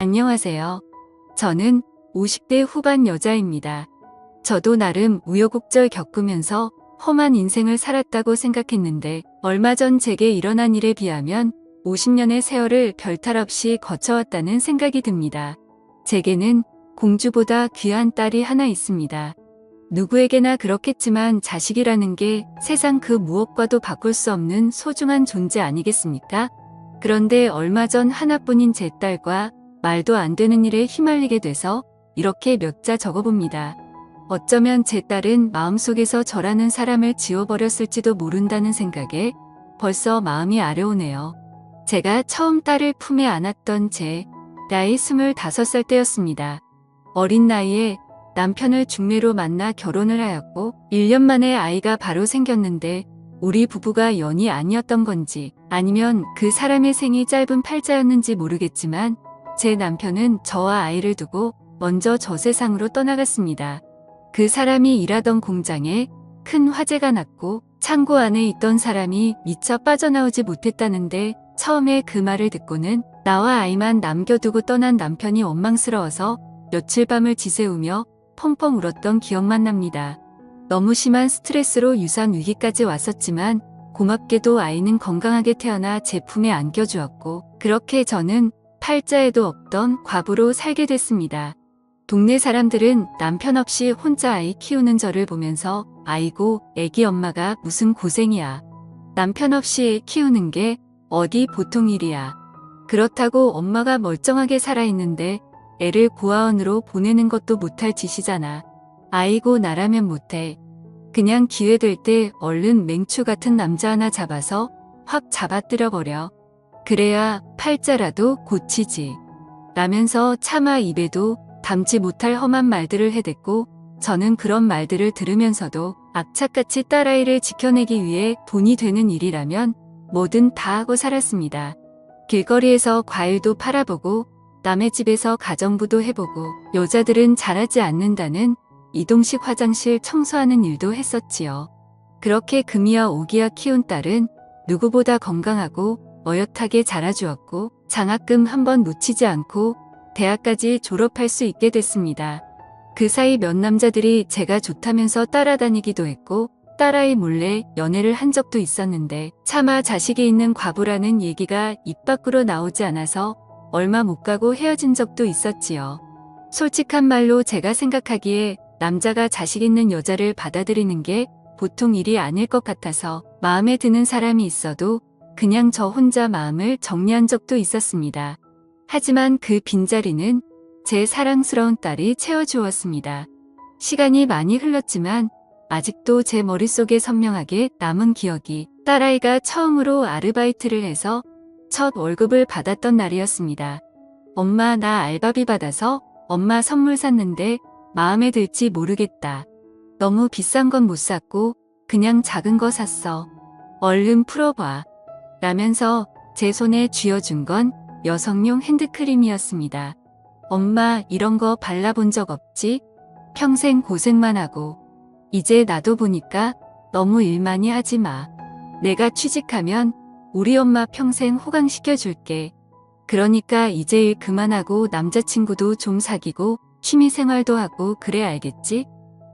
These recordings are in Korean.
안녕하세요. 저는 50대 후반 여자입니다. 저도 나름 우여곡절 겪으면서 험한 인생을 살았다고 생각했는데 얼마 전 제게 일어난 일에 비하면 50년의 세월을 별탈 없이 거쳐왔다는 생각이 듭니다. 제게는 공주보다 귀한 딸이 하나 있습니다. 누구에게나 그렇겠지만 자식이라는 게 세상 그 무엇과도 바꿀 수 없는 소중한 존재 아니겠습니까? 그런데 얼마 전 하나뿐인 제 딸과 말도 안 되는 일에 휘말리게 돼서 이렇게 몇 자 적어봅니다. 어쩌면 제 딸은 마음속에서 저라는 사람을 지워버렸을지도 모른다는 생각에 벌써 마음이 아려오네요. 제가 처음 딸을 품에 안았던 제 나이 25살 때였습니다. 어린 나이에 남편을 중매로 만나 결혼을 하였고 1년 만에 아이가 바로 생겼는데 우리 부부가 연이 아니었던 건지 아니면 그 사람의 생이 짧은 팔자였는지 모르겠지만 제 남편은 저와 아이를 두고 먼저 저 세상으로 떠나갔습니다. 그 사람이 일하던 공장에 큰 화재가 났고 창고 안에 있던 사람이 미처 빠져나오지 못했다는데 처음에 그 말을 듣고는 나와 아이만 남겨두고 떠난 남편이 원망스러워서 며칠 밤을 지새우며 펑펑 울었던 기억만 납니다. 너무 심한 스트레스로 유산 위기까지 왔었지만 고맙게도 아이는 건강하게 태어나 제 품에 안겨주었고 그렇게 저는 팔자에도 없던 과부로 살게 됐습니다. 동네 사람들은 남편 없이 혼자 아이 키우는 저를 보면서 아이고 애기 엄마가 무슨 고생이야. 남편 없이 애 키우는 게 어디 보통 일이야. 그렇다고 엄마가 멀쩡하게 살아있는데 애를 고아원으로 보내는 것도 못할 짓이잖아. 아이고 나라면 못해. 그냥 기회될 때 얼른 맹추 같은 남자 하나 잡아서 확 잡아뜨려버려. 그래야 팔자라도 고치지. 라면서 차마 입에도 담지 못할 험한 말들을 해댔고 저는 그런 말들을 들으면서도 악착같이 딸아이를 지켜내기 위해 돈이 되는 일이라면 뭐든 다 하고 살았습니다. 길거리에서 과일도 팔아보고 남의 집에서 가정부도 해보고 여자들은 잘하지 않는다는 이동식 화장실 청소하는 일도 했었지요. 그렇게 금이야 오기야 키운 딸은 누구보다 건강하고 어엿하게 자라주었고 장학금 한번 놓치지 않고 대학까지 졸업할 수 있게 됐습니다. 그 사이 몇 남자들이 제가 좋다면서 따라다니기도 했고 딸아이 몰래 연애를 한 적도 있었는데 차마 자식이 있는 과부라는 얘기가 입 밖으로 나오지 않아서 얼마 못 가고 헤어진 적도 있었지요. 솔직한 말로 제가 생각하기에 남자가 자식 있는 여자를 받아들이는 게 보통 일이 아닐 것 같아서 마음에 드는 사람이 있어도 그냥 저 혼자 마음을 정리한 적도 있었습니다. 하지만 그 빈자리는 제 사랑스러운 딸이 채워주었습니다. 시간이 많이 흘렀지만 아직도 제 머릿속에 선명하게 남은 기억이 딸아이가 처음으로 아르바이트를 해서 첫 월급을 받았던 날이었습니다. 엄마 나 알바비 받아서 엄마 선물 샀는데 마음에 들지 모르겠다. 너무 비싼 건 못 샀고 그냥 작은 거 샀어. 얼른 풀어봐. 라면서 제 손에 쥐어준 건 여성용 핸드크림이었습니다. 엄마 이런 거 발라본 적 없지? 평생 고생만 하고. 이제 나도 보니까 너무 일 많이 하지 마. 내가 취직하면 우리 엄마 평생 호강시켜줄게. 그러니까 이제 일 그만하고 남자친구도 좀 사귀고 취미생활도 하고 그래 알겠지?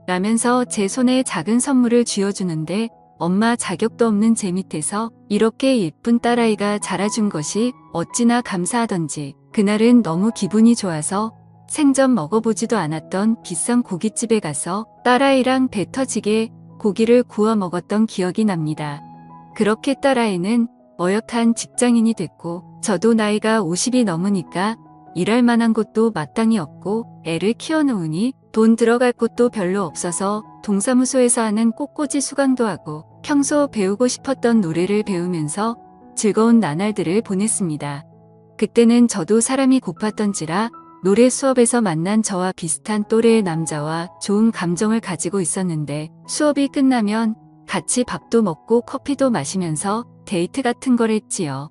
라면서 제 손에 작은 선물을 쥐어주는데 엄마 자격도 없는 제 밑에서 이렇게 예쁜 딸아이가 자라준 것이 어찌나 감사하던지 그날은 너무 기분이 좋아서 생전 먹어보지도 않았던 비싼 고깃집에 가서 딸아이랑 배 터지게 고기를 구워 먹었던 기억이 납니다. 그렇게 딸아이는 어엿한 직장인이 됐고 저도 나이가 50이 넘으니까 일할 만한 곳도 마땅히 없고 애를 키워놓으니 돈 들어갈 곳도 별로 없어서 동사무소에서 하는 꽃꽂이 수강도 하고 평소 배우고 싶었던 노래를 배우면서 즐거운 나날들을 보냈습니다. 그때는 저도 사람이 고팠던지라 노래 수업에서 만난 저와 비슷한 또래의 남자와 좋은 감정을 가지고 있었는데 수업이 끝나면 같이 밥도 먹고 커피도 마시면서 데이트 같은 걸 했지요.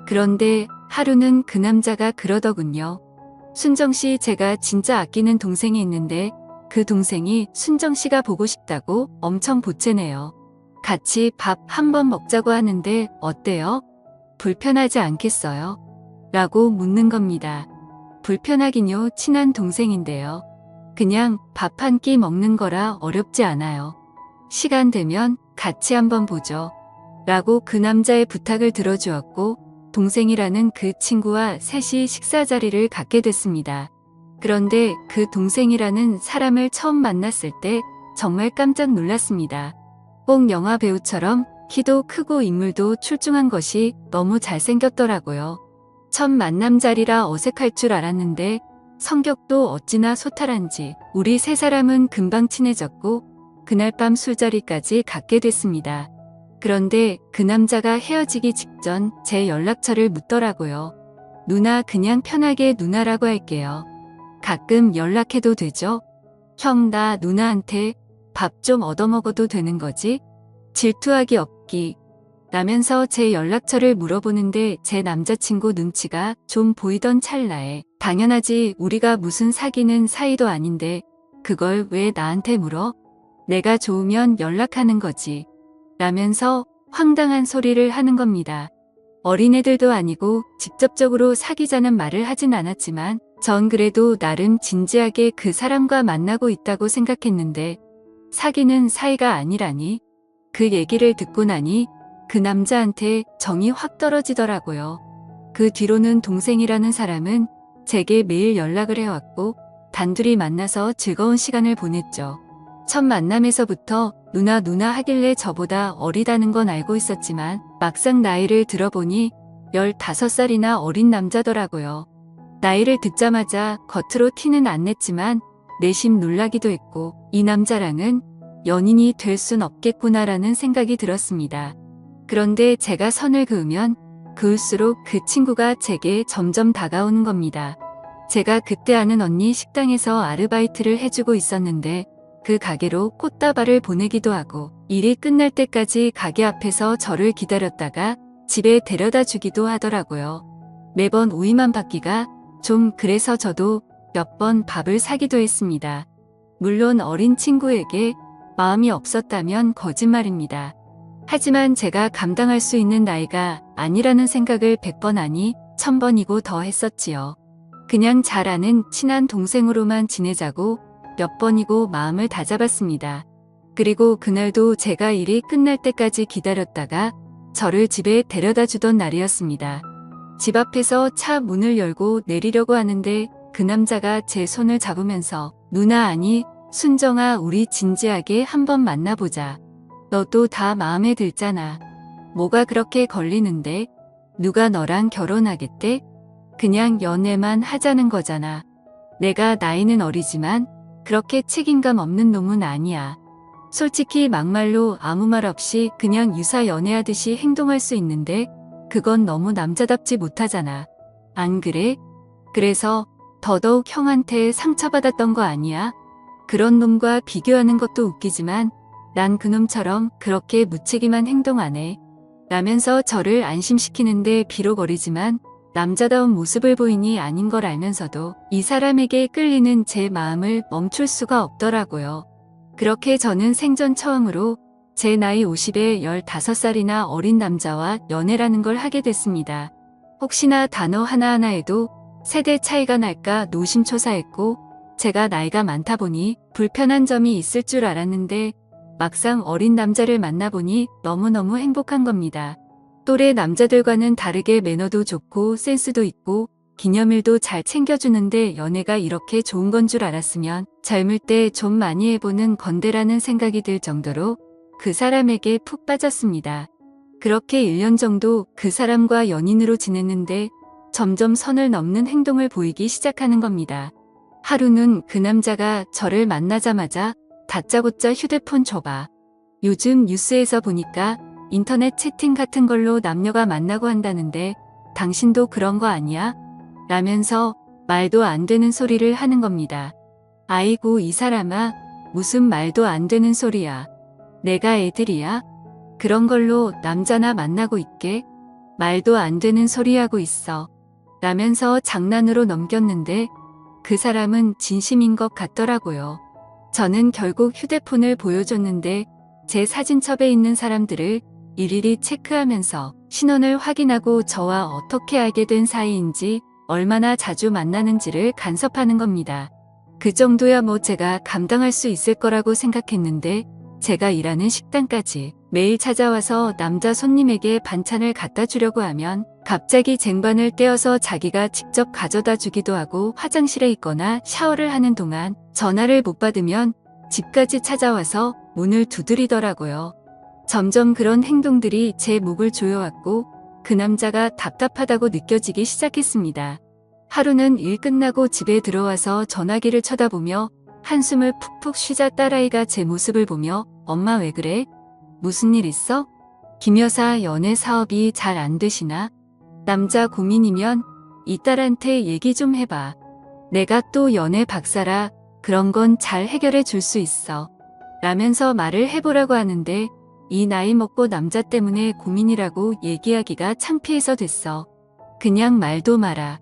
그런데 하루는 그 남자가 그러더군요. 순정씨 제가 진짜 아끼는 동생이 있는데 그 동생이 순정씨가 보고 싶다고 엄청 보채네요. 같이 밥 한 번 먹자고 하는데 어때요? 불편하지 않겠어요? 라고 묻는 겁니다. 불편하긴요. 친한 동생인데요. 그냥 밥 한 끼 먹는 거라 어렵지 않아요. 시간 되면 같이 한번 보죠. 라고 그 남자의 부탁을 들어주었고 동생이라는 그 친구와 셋이 식사 자리를 갖게 됐습니다. 그런데 그 동생이라는 사람을 처음 만났을 때 정말 깜짝 놀랐습니다. 꼭 영화 배우처럼 키도 크고 인물도 출중한 것이 너무 잘생겼더라고요. 첫 만남 자리라 어색할 줄 알았는데 성격도 어찌나 소탈한지 우리 세 사람은 금방 친해졌고 그날 밤 술자리까지 갖게 됐습니다. 그런데 그 남자가 헤어지기 직전 제 연락처를 묻더라고요. 누나 그냥 편하게 누나라고 할게요. 가끔 연락해도 되죠? 형 나 누나한테 밥 좀 얻어먹어도 되는 거지? 질투하기 없기. 라면서 제 연락처를 물어보는데 제 남자친구 눈치가 좀 보이던 찰나에 당연하지 우리가 무슨 사귀는 사이도 아닌데 그걸 왜 나한테 물어? 내가 좋으면 연락하는 거지. 라면서 황당한 소리를 하는 겁니다. 어린애들도 아니고 직접적으로 사귀자는 말을 하진 않았지만 전 그래도 나름 진지하게 그 사람과 만나고 있다고 생각했는데 사귀는 사이가 아니라니. 그 얘기를 듣고 나니 그 남자한테 정이 확 떨어지더라고요. 그 뒤로는 동생이라는 사람은 제게 매일 연락을 해왔고 단둘이 만나서 즐거운 시간을 보냈죠. 첫 만남에서부터 누나 하길래 저보다 어리다는 건 알고 있었지만 막상 나이를 들어보니 15살이나 어린 남자더라고요. 나이를 듣자마자 겉으로 티는 안 냈지만 내심 놀라기도 했고 이 남자랑은 연인이 될 순 없겠구나라는 생각이 들었습니다. 그런데 제가 선을 그으면 그을수록 그 친구가 제게 점점 다가오는 겁니다. 제가 그때 아는 언니 식당에서 아르바이트를 해주고 있었는데 그 가게로 꽃다발을 보내기도 하고 일이 끝날 때까지 가게 앞에서 저를 기다렸다가 집에 데려다 주기도 하더라고요. 매번 오이만 받기가 좀 그래서 저도 몇 번 밥을 사기도 했습니다. 물론 어린 친구에게 마음이 없었다면 거짓말입니다. 하지만 제가 감당할 수 있는 나이가 아니라는 생각을 100번 아니 1000번이고 더 했었지요. 그냥 잘 아는 친한 동생으로만 지내자고 몇 번이고 마음을 다잡았습니다. 그리고 그날도 제가 일이 끝날 때까지 기다렸다가 저를 집에 데려다 주던 날이었습니다. 집 앞에서 차 문을 열고 내리려고 하는데 그 남자가 제 손을 잡으면서 누나 아니 순정아 우리 진지하게 한번 만나보자. 너도 다 마음에 들잖아. 뭐가 그렇게 걸리는데? 누가 너랑 결혼하겠대? 그냥 연애만 하자는 거잖아. 내가 나이는 어리지만 그렇게 책임감 없는 놈은 아니야. 솔직히 막말로 아무 말 없이 그냥 유사 연애하듯이 행동할 수 있는데 그건 너무 남자답지 못하잖아. 안 그래? 그래서 더더욱 형한테 상처받았던 거 아니야? 그런 놈과 비교하는 것도 웃기지만 난 그놈처럼 그렇게 무책임한 행동 안 해. 라면서 저를 안심시키는데 비록 어리지만 남자다운 모습을 보이니 아닌 걸 알면서도 이 사람에게 끌리는 제 마음을 멈출 수가 없더라고요. 그렇게 저는 생전 처음으로 제 나이 50에 15살이나 어린 남자와 연애라는 걸 하게 됐습니다. 혹시나 단어 하나하나에도 세대 차이가 날까 노심초사했고 제가 나이가 많다 보니 불편한 점이 있을 줄 알았는데 막상 어린 남자를 만나보니 너무너무 행복한 겁니다. 또래 남자들과는 다르게 매너도 좋고 센스도 있고 기념일도 잘 챙겨주는데 연애가 이렇게 좋은 건 줄 알았으면 젊을 때 좀 많이 해보는 건데라는 생각이 들 정도로 그 사람에게 푹 빠졌습니다. 그렇게 1년 정도 그 사람과 연인으로 지냈는데 점점 선을 넘는 행동을 보이기 시작하는 겁니다. 하루는 그 남자가 저를 만나자마자 다짜고짜 휴대폰 줘봐. 요즘 뉴스에서 보니까 인터넷 채팅 같은 걸로 남녀가 만나고 한다는데 당신도 그런 거 아니야? 라면서 말도 안 되는 소리를 하는 겁니다. 아이고 이 사람아 무슨 말도 안 되는 소리야. 내가 애들이야? 그런 걸로 남자나 만나고 있게? 말도 안 되는 소리 하고 있어. 라면서 장난으로 넘겼는데 그 사람은 진심인 것 같더라고요. 저는 결국 휴대폰을 보여줬는데 제 사진첩에 있는 사람들을 일일이 체크하면서 신원을 확인하고 저와 어떻게 알게 된 사이인지 얼마나 자주 만나는지를 간섭하는 겁니다. 그 정도야 뭐 제가 감당할 수 있을 거라고 생각했는데 제가 일하는 식당까지 매일 찾아와서 남자 손님에게 반찬을 갖다 주려고 하면 갑자기 쟁반을 떼어서 자기가 직접 가져다 주기도 하고 화장실에 있거나 샤워를 하는 동안 전화를 못 받으면 집까지 찾아와서 문을 두드리더라고요. 점점 그런 행동들이 제 목을 조여왔고 그 남자가 답답하다고 느껴지기 시작했습니다. 하루는 일 끝나고 집에 들어와서 전화기를 쳐다보며 한숨을 푹푹 쉬자 딸아이가 제 모습을 보며 엄마 왜 그래? 무슨 일 있어? 김 여사 연애 사업이 잘 안 되시나? 남자 고민이면 이 딸한테 얘기 좀 해봐. 내가 또 연애 박사라 그런 건 잘 해결해 줄 수 있어. 라면서 말을 해보라고 하는데 이 나이 먹고 남자 때문에 고민이라고 얘기하기가 창피해서 됐어. 그냥 말도 마라.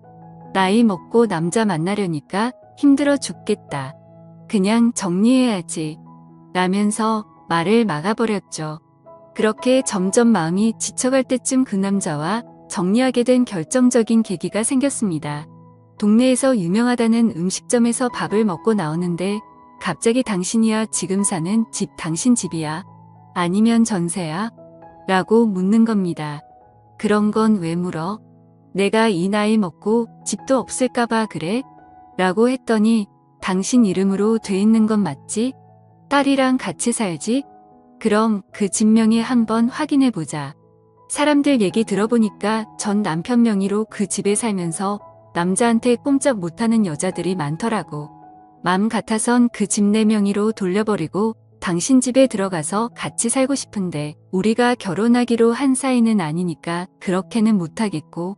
나이 먹고 남자 만나려니까 힘들어 죽겠다. 그냥 정리해야지. 라면서 말을 막아버렸죠. 그렇게 점점 마음이 지쳐갈 때쯤 그 남자와 정리하게 된 결정적인 계기가 생겼습니다. 동네에서 유명하다는 음식점에서 밥을 먹고 나오는데 갑자기 당신이야 지금 사는 집 당신 집이야? 아니면 전세야? 라고 묻는 겁니다. 그런 건 왜 물어? 내가 이 나이 먹고 집도 없을까봐 그래? 라고 했더니 당신 이름으로 돼 있는 건 맞지? 딸이랑 같이 살지? 그럼 그 집 명의 한번 확인해보자. 사람들 얘기 들어보니까 전 남편 명의로 그 집에 살면서 남자한테 꼼짝 못하는 여자들이 많더라고. 맘 같아선 그 집 내 명의로 돌려버리고 당신 집에 들어가서 같이 살고 싶은데 우리가 결혼하기로 한 사이는 아니니까 그렇게는 못하겠고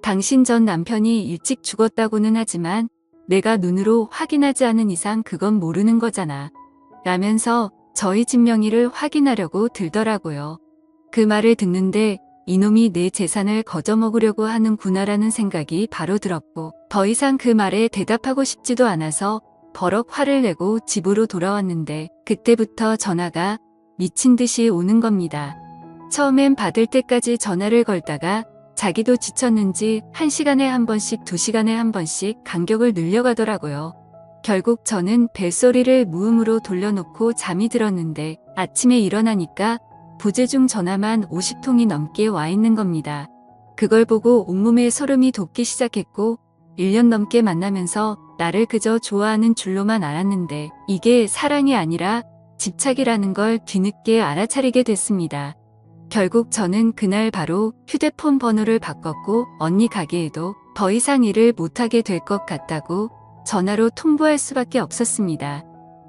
당신 전 남편이 일찍 죽었다고는 하지만 내가 눈으로 확인하지 않은 이상 그건 모르는 거잖아. 라면서 저희 집 명의를 확인하려고 들더라고요. 그 말을 듣는데 이놈이 내 재산을 거저먹으려고 하는구나라는 생각이 바로 들었고 더 이상 그 말에 대답하고 싶지도 않아서 버럭 화를 내고 집으로 돌아왔는데 그때부터 전화가 미친 듯이 오는 겁니다. 처음엔 받을 때까지 전화를 걸다가 자기도 지쳤는지 1시간에 한 번씩 2시간에 한 번씩 간격을 늘려가더라고요. 결국 저는 벨소리를 무음으로 돌려놓고 잠이 들었는데 아침에 일어나니까 부재중 전화만 50통이 넘게 와 있는 겁니다. 그걸 보고 온몸에 소름이 돋기 시작했고 1년 넘게 만나면서 나를 그저 좋아하는 줄로만 알았는데 이게 사랑이 아니라 집착이라는 걸 뒤늦게 알아차리게 됐습니다. 결국 저는 그날 바로 휴대폰 번호를 바꿨고 언니 가게에도 더 이상 일을 못하게 될 것 같다고 전화로 통보할 수밖에 없었습니다.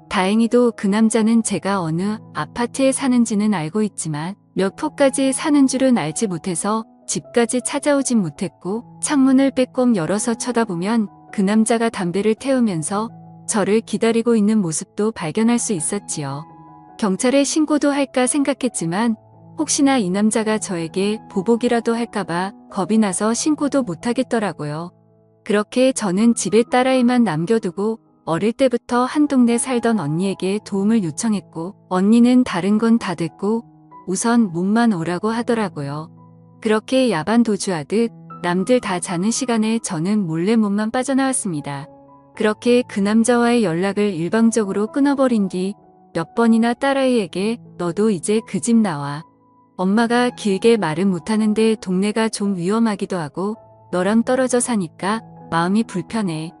다행히도 그 남자는 제가 어느 아파트에 사는지는 알고 있지만 몇 호까지 사는 줄은 알지 못해서 집까지 찾아오진 못했고 창문을 빼꼼 열어서 쳐다보면 그 남자가 담배를 태우면서 저를 기다리고 있는 모습도 발견할 수 있었지요. 경찰에 신고도 할까 생각했지만 혹시나 이 남자가 저에게 보복이라도 할까봐 겁이 나서 신고도 못하겠더라고요. 그렇게 저는 집에 딸아이만 남겨두고 어릴 때부터 한 동네 살던 언니에게 도움을 요청했고 언니는 다른 건 다 됐고 우선 몸만 오라고 하더라고요. 그렇게 야반 도주하듯 남들 다 자는 시간에 저는 몰래 몸만 빠져나왔습니다. 그렇게 그 남자와의 연락을 일방적으로 끊어버린 뒤 몇 번이나 딸아이에게 너도 이제 그 집 나와. 엄마가 길게 말은 못하는데 동네가 좀 위험하기도 하고 너랑 떨어져 사니까 마음이 불편해.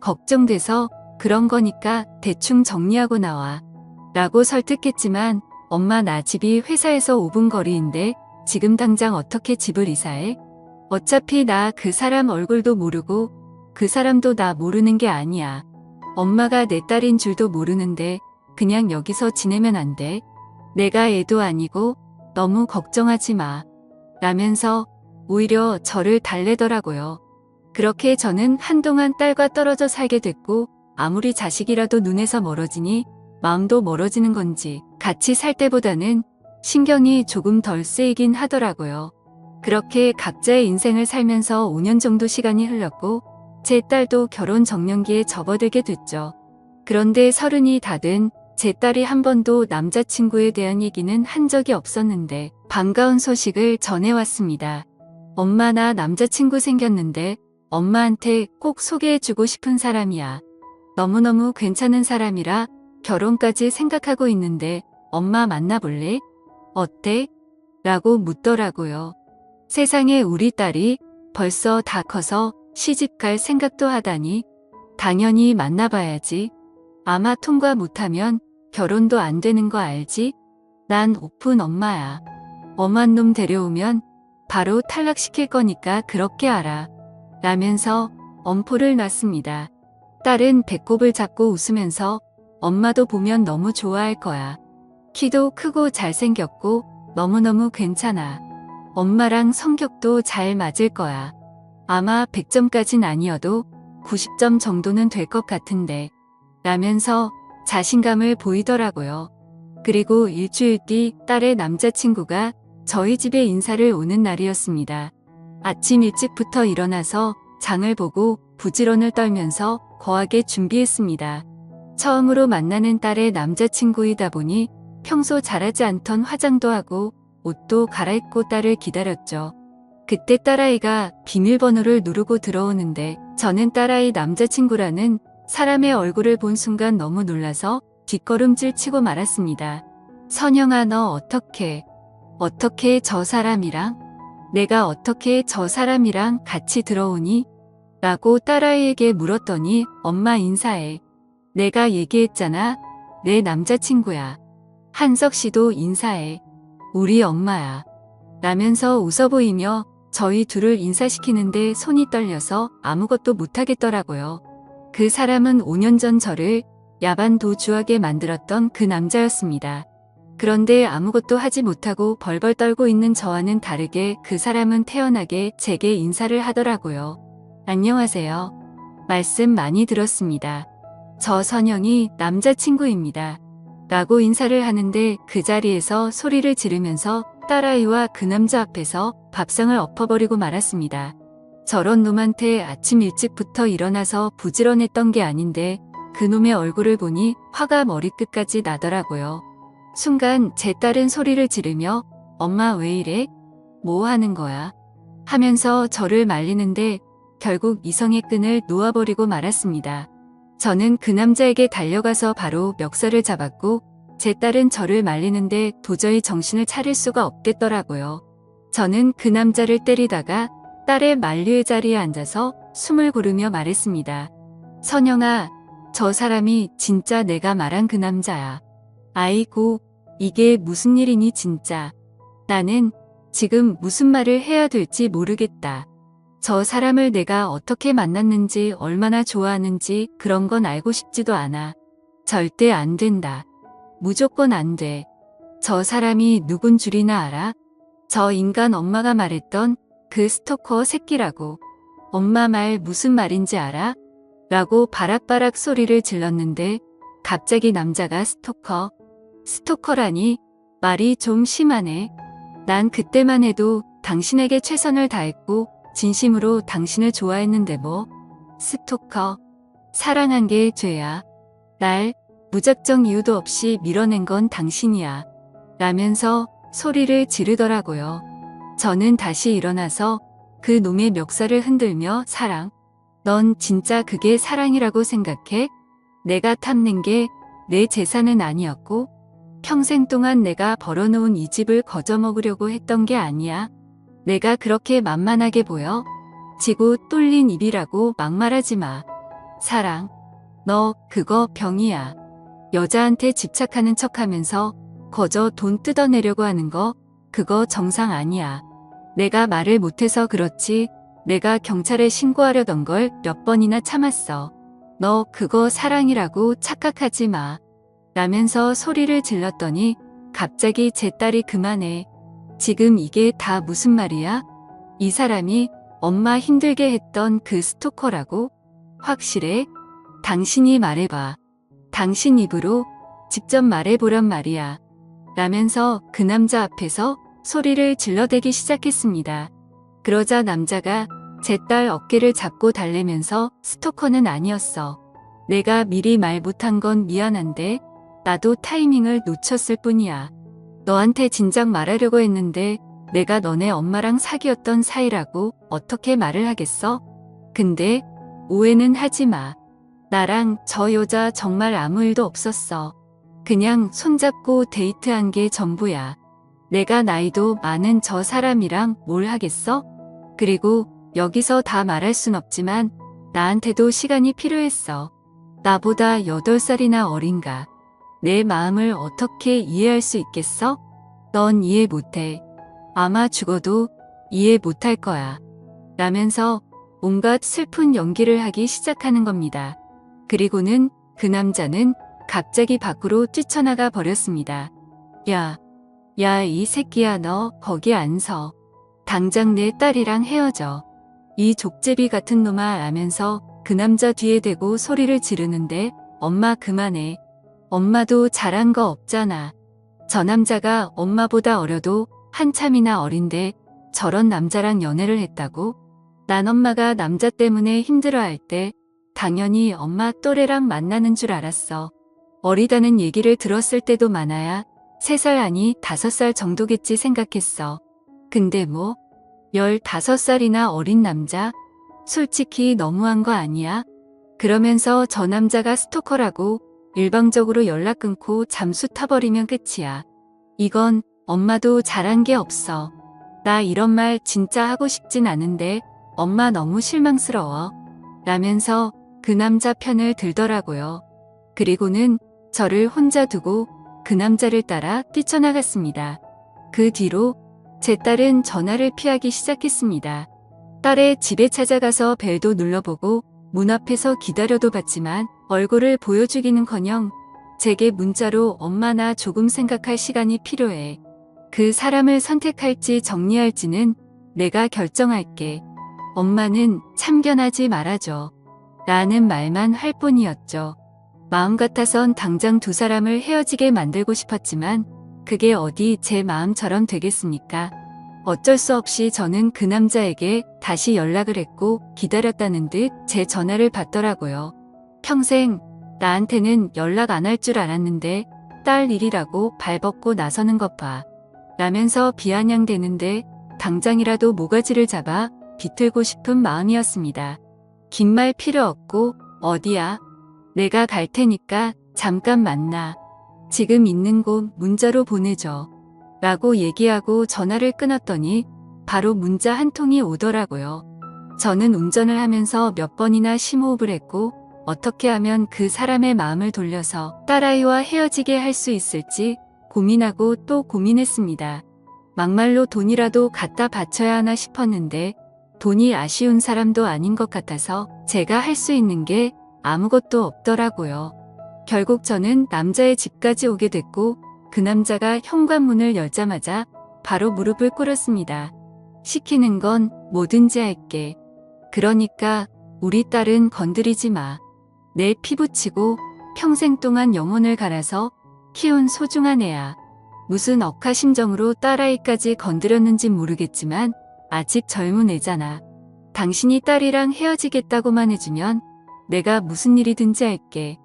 걱정돼서 그런 거니까 대충 정리하고 나와. 라고 설득했지만 엄마 나 집이 회사에서 5분 거리인데 지금 당장 어떻게 집을 이사해? 어차피 나 그 사람 얼굴도 모르고 그 사람도 나 모르는 게 아니야. 엄마가 내 딸인 줄도 모르는데 그냥 여기서 지내면 안 돼? 내가 애도 아니고 너무 걱정하지 마. 라면서 오히려 저를 달래더라고요. 그렇게 저는 한동안 딸과 떨어져 살게 됐고 아무리 자식이라도 눈에서 멀어지니 마음도 멀어지는 건지 같이 살 때보다는 신경이 조금 덜 쓰이긴 하더라고요. 그렇게 각자의 인생을 살면서 5년 정도 시간이 흘렀고 제 딸도 결혼 정년기에 접어들게 됐죠. 그런데 30이 다 된 제 딸이 한 번도 남자친구에 대한 얘기는 한 적이 없었는데 반가운 소식을 전해왔습니다. 엄마 나 남자친구 생겼는데 엄마한테 꼭 소개해주고 싶은 사람이야. 너무너무 괜찮은 사람이라 결혼까지 생각하고 있는데 엄마 만나볼래? 어때? 라고 묻더라고요. 세상에 우리 딸이 벌써 다 커서 시집갈 생각도 하다니 당연히 만나봐야지. 아마 통과 못하면 결혼도 안 되는 거 알지? 난 오픈 엄마야. 엄한 놈 데려오면 바로 탈락시킬 거니까 그렇게 알아. 라면서 엄포를 놨습니다. 딸은 배꼽을 잡고 웃으면서 엄마도 보면 너무 좋아할 거야. 키도 크고 잘생겼고 너무너무 괜찮아. 엄마랑 성격도 잘 맞을 거야. 아마 100점까진 아니어도 90점 정도는 될 것 같은데. 라면서 자신감을 보이더라고요. 그리고 일주일 뒤 딸의 남자친구가 저희 집에 인사를 오는 날이었습니다. 아침 일찍부터 일어나서 장을 보고 부지런을 떨면서 거하게 준비했습니다. 처음으로 만나는 딸의 남자친구이다 보니 평소 잘하지 않던 화장도 하고 옷도 갈아입고 딸을 기다렸죠. 그때 딸아이가 비밀번호를 누르고 들어오는데 저는 딸아이 남자친구라는 사람의 얼굴을 본 순간 너무 놀라서 뒷걸음질 치고 말았습니다. 선영아, 너 어떻게 저 사람이랑? 내가 어떻게 저 사람이랑 같이 들어오니? 라고 딸아이에게 물었더니 엄마 인사해. 내가 얘기했잖아. 내 남자친구야. 한석 씨도 인사해. 우리 엄마야. 라면서 웃어 보이며 저희 둘을 인사시키는데 손이 떨려서 아무것도 못하겠더라고요. 그 사람은 5년 전 저를 야반 도주하게 만들었던 그 남자였습니다. 그런데 아무것도 하지 못하고 벌벌 떨고 있는 저와는 다르게 그 사람은 태연하게 제게 인사를 하더라고요. 안녕하세요. 말씀 많이 들었습니다. 저 선영이 남자친구입니다. 라고 인사를 하는데 그 자리에서 소리를 지르면서 딸아이와 그 남자 앞에서 밥상을 엎어버리고 말았습니다. 저런 놈한테 아침 일찍부터 일어나서 부지런했던 게 아닌데 그놈의 얼굴을 보니 화가 머리끝까지 나더라고요. 순간 제 딸은 소리를 지르며 엄마 왜 이래? 뭐 하는 거야? 하면서 저를 말리는데 결국 이성의 끈을 놓아버리고 말았습니다. 저는 그 남자에게 달려가서 바로 멱살을 잡았고 제 딸은 저를 말리는데 도저히 정신을 차릴 수가 없겠더라고요. 저는 그 남자를 때리다가 딸의 만류의 자리에 앉아서 숨을 고르며 말했습니다. 선영아, 저 사람이 진짜 내가 말한 그 남자야. 아이고, 이게 무슨 일이니 진짜. 나는 지금 무슨 말을 해야 될지 모르겠다. 저 사람을 내가 어떻게 만났는지 얼마나 좋아하는지 그런 건 알고 싶지도 않아. 절대 안 된다. 무조건 안 돼. 저 사람이 누군 줄이나 알아? 저 인간 엄마가 말했던 그 스토커 새끼라고. 엄마 말 무슨 말인지 알아? 라고 바락바락 소리를 질렀는데 갑자기 남자가 스토커라니? 말이 좀 심하네. 난 그때만 해도 당신에게 최선을 다했고 진심으로 당신을 좋아했는데 뭐. 스토커. 사랑한 게 죄야. 날 무작정 이유도 없이 밀어낸 건 당신이야. 라면서 소리를 지르더라고요. 저는 다시 일어나서 그 놈의 멱살을 흔들며 사랑. 넌 진짜 그게 사랑이라고 생각해? 내가 탐낸 게 내 재산은 아니었고 평생 동안 내가 벌어놓은 이 집을 거저먹으려고 했던 게 아니야. 내가 그렇게 만만하게 보여? 지고 뚫린 입이라고 막말하지 마. 사랑. 너 그거 병이야. 여자한테 집착하는 척하면서 거저 돈 뜯어내려고 하는 거 그거 정상 아니야. 내가 말을 못해서 그렇지 내가 경찰에 신고하려던 걸 몇 번이나 참았어. 너 그거 사랑이라고 착각하지 마. 라면서 소리를 질렀더니 갑자기 제 딸이 그만해. 지금 이게 다 무슨 말이야? 이 사람이 엄마 힘들게 했던 그 스토커라고? 확실해? 당신이 말해봐. 당신 입으로 직접 말해보란 말이야. 라면서 그 남자 앞에서 소리를 질러대기 시작했습니다. 그러자 남자가 제 딸 어깨를 잡고 달래면서 스토커는 아니었어. 내가 미리 말 못한 건 미안한데 나도 타이밍을 놓쳤을 뿐이야. 너한테 진작 말하려고 했는데 내가 너네 엄마랑 사귀었던 사이라고 어떻게 말을 하겠어? 근데 오해는 하지 마. 나랑 저 여자 정말 아무 일도 없었어. 그냥 손잡고 데이트한 게 전부야. 내가 나이도 많은 저 사람이랑 뭘 하겠어? 그리고 여기서 다 말할 순 없지만 나한테도 시간이 필요했어. 나보다 8살이나 어린가. 내 마음을 어떻게 이해할 수 있겠어? 넌 이해 못해. 아마 죽어도 이해 못할 거야. 라면서 온갖 슬픈 연기를 하기 시작하는 겁니다. 그리고는 그 남자는 갑자기 밖으로 뛰쳐나가 버렸습니다. 야, 이 새끼야 너 거기 안 서. 당장 내 딸이랑 헤어져. 이 족제비 같은 놈아 라면서 그 남자 뒤에 대고 소리를 지르는데 엄마 그만해. 엄마도 잘한 거 없잖아. 저 남자가 엄마보다 어려도 한참이나 어린데 저런 남자랑 연애를 했다고? 난 엄마가 남자 때문에 힘들어할 때 당연히 엄마 또래랑 만나는 줄 알았어. 어리다는 얘기를 들었을 때도 많아야 3살 아니 5살 정도겠지 생각했어. 근데 뭐 15살이나 어린 남자? 솔직히 너무한 거 아니야? 그러면서 저 남자가 스토커라고 일방적으로 연락 끊고 잠수 타버리면 끝이야. 이건 엄마도 잘한 게 없어. 나 이런 말 진짜 하고 싶진 않은데 엄마 너무 실망스러워. 라면서 그 남자 편을 들더라고요. 그리고는 저를 혼자 두고 그 남자를 따라 뛰쳐나갔습니다. 그 뒤로 제 딸은 전화를 피하기 시작했습니다. 딸의 집에 찾아가서 벨도 눌러보고 문 앞에서 기다려도 봤지만 얼굴을 보여주기는커녕 제게 문자로 엄마 나 조금 생각할 시간이 필요해. 그 사람을 선택할지 정리할지는 내가 결정할게. 엄마는 참견하지 말아줘. 라는 말만 할 뿐이었죠. 마음 같아선 당장 두 사람을 헤어지게 만들고 싶었지만 그게 어디 제 마음처럼 되겠습니까? 어쩔 수 없이 저는 그 남자에게 다시 연락을 했고 기다렸다는 듯 제 전화를 받더라고요. 평생 나한테는 연락 안 할 줄 알았는데 딸 일이라고 발벗고 나서는 것 봐. 라면서 비아냥대는데 당장이라도 모가지를 잡아 비틀고 싶은 마음이었습니다. 긴 말 필요 없고 어디야? 내가 갈 테니까 잠깐 만나. 지금 있는 곳 문자로 보내줘. 라고 얘기하고 전화를 끊었더니 바로 문자 한 통이 오더라고요. 저는 운전을 하면서 몇 번이나 심호흡을 했고 어떻게 하면 그 사람의 마음을 돌려서 딸아이와 헤어지게 할 수 있을지 고민하고 또 고민했습니다. 막말로 돈이라도 갖다 바쳐야 하나 싶었는데 돈이 아쉬운 사람도 아닌 것 같아서 제가 할 수 있는 게 아무것도 없더라고요. 결국 저는 남자의 집까지 오게 됐고 그 남자가 현관문을 열자마자 바로 무릎을 꿇었습니다. 시키는 건 뭐든지 할게. 그러니까 우리 딸은 건드리지 마. 내 피 붙이고 평생 동안 영혼을 갈아서 키운 소중한 애야. 무슨 억하심정으로 딸아이까지 건드렸는진 모르겠지만 아직 젊은 애잖아. 당신이 딸이랑 헤어지겠다고만 해주면 내가 무슨 일이든지 할게.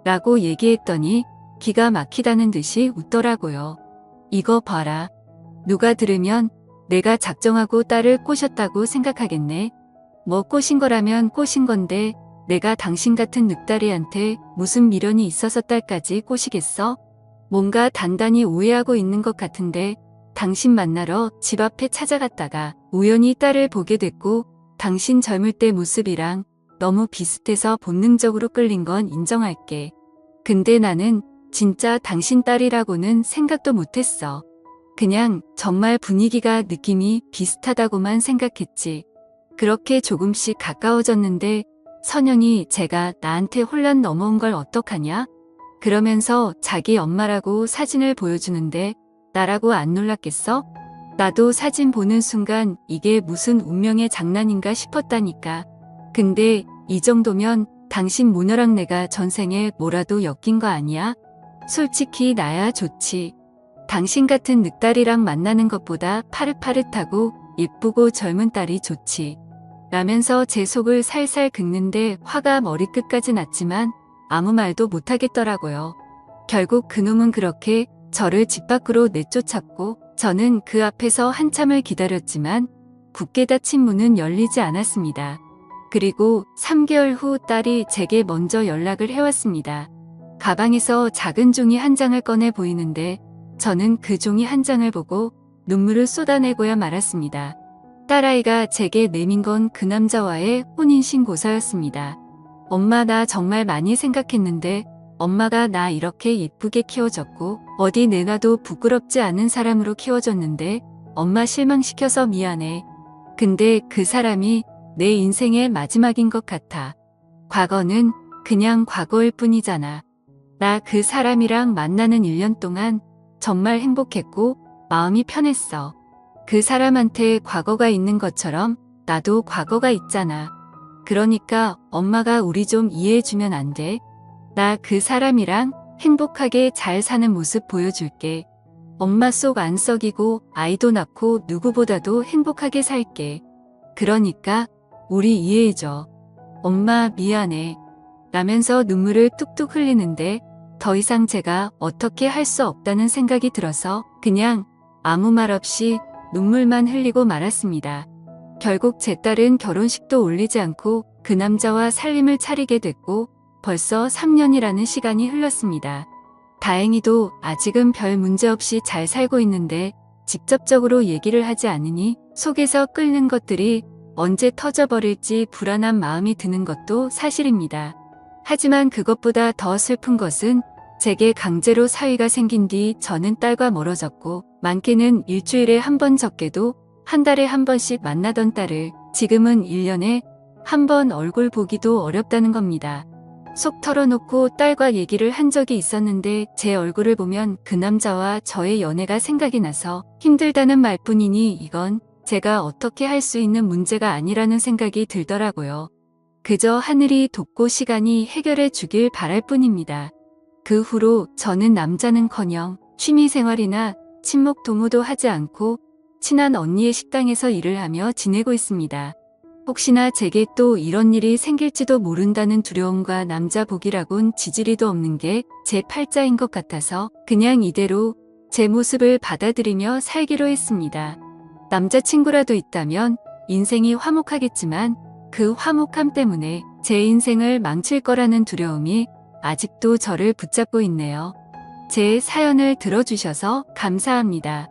라고 얘기했더니 기가 막히다는 듯이 웃더라고요. 이거 봐라. 누가 들으면 내가 작정하고 딸을 꼬셨다고 생각하겠네. 뭐 꼬신 거라면 꼬신 건데 내가 당신 같은 늑다리한테 무슨 미련이 있어서 딸까지 꼬시겠어? 뭔가 단단히 오해하고 있는 것 같은데 당신 만나러 집 앞에 찾아갔다가 우연히 딸을 보게 됐고 당신 젊을 때 모습이랑 너무 비슷해서 본능적으로 끌린 건 인정할게. 근데 나는 진짜 당신 딸이라고는 생각도 못했어. 그냥 정말 분위기가 느낌이 비슷하다고만 생각했지. 그렇게 조금씩 가까워졌는데 선영이 제가 나한테 혼란 넘어온 걸 어떡하냐? 그러면서 자기 엄마라고 사진을 보여주는데 나라고 안 놀랐겠어? 나도 사진 보는 순간 이게 무슨 운명의 장난인가 싶었다니까. 근데 이 정도면 당신 모녀랑 내가 전생에 뭐라도 엮인 거 아니야? 솔직히 나야 좋지. 당신 같은 늑딸이랑 만나는 것보다 파릇파릇하고 예쁘고 젊은 딸이 좋지. 라면서 제 속을 살살 긁는데 화가 머리끝까지 났지만 아무 말도 못하겠더라고요. 결국 그놈은 그렇게 저를 집 밖으로 내쫓았고 저는 그 앞에서 한참을 기다렸지만 굳게 닫힌 문은 열리지 않았습니다. 그리고 3개월 후 딸이 제게 먼저 연락을 해왔습니다. 가방에서 작은 종이 한 장을 꺼내 보이는데 저는 그 종이 한 장을 보고 눈물을 쏟아내고야 말았습니다. 딸아이가 제게 내민 건 그 남자와의 혼인신고서였습니다. 엄마 나 정말 많이 생각했는데 엄마가 나 이렇게 예쁘게 키워줬고 어디 내놔도 부끄럽지 않은 사람으로 키워줬는데 엄마 실망시켜서 미안해. 근데 그 사람이 내 인생의 마지막인 것 같아. 과거는 그냥 과거일 뿐이잖아. 나 그 사람이랑 만나는 1년 동안 정말 행복했고 마음이 편했어. 그 사람한테 과거가 있는 것처럼 나도 과거가 있잖아. 그러니까 엄마가 우리 좀 이해해주면 안 돼? 나 그 사람이랑 행복하게 잘 사는 모습 보여줄게. 엄마 속 안 썩이고 아이도 낳고 누구보다도 행복하게 살게. 그러니까 우리 이해해줘. 엄마 미안해. 라면서 눈물을 뚝뚝 흘리는데 더 이상 제가 어떻게 할 수 없다는 생각이 들어서 그냥 아무 말 없이 눈물만 흘리고 말았습니다. 결국 제 딸은 결혼식도 올리지 않고 그 남자와 살림을 차리게 됐고 벌써 3년이라는 시간이 흘렀습니다. 다행히도 아직은 별 문제 없이 잘 살고 있는데 직접적으로 얘기를 하지 않으니 속에서 끓는 것들이 언제 터져버릴지 불안한 마음이 드는 것도 사실입니다. 하지만 그것보다 더 슬픈 것은 제게 강제로 사위가 생긴 뒤 저는 딸과 멀어졌고 많게는 일주일에 한 번 적게도 한 달에 한 번씩 만나던 딸을 지금은 1년에 한 번 얼굴 보기도 어렵다는 겁니다. 속 털어놓고 딸과 얘기를 한 적이 있었는데 제 얼굴을 보면 그 남자와 저의 연애가 생각이 나서 힘들다는 말뿐이니 이건 제가 어떻게 할 수 있는 문제가 아니라는 생각이 들더라고요. 그저 하늘이 돕고 시간이 해결해 주길 바랄 뿐입니다. 그 후로 저는 남자는커녕 취미생활이나 친목 도모도 하지 않고 친한 언니의 식당에서 일을 하며 지내고 있습니다. 혹시나 제게 또 이런 일이 생길지도 모른다는 두려움과 남자 복이라곤 지지리도 없는 게 제 팔자인 것 같아서 그냥 이대로 제 모습을 받아들이며 살기로 했습니다. 남자친구라도 있다면 인생이 화목하겠지만 그 화목함 때문에 제 인생을 망칠 거라는 두려움이 아직도 저를 붙잡고 있네요. 제 사연을 들어주셔서 감사합니다.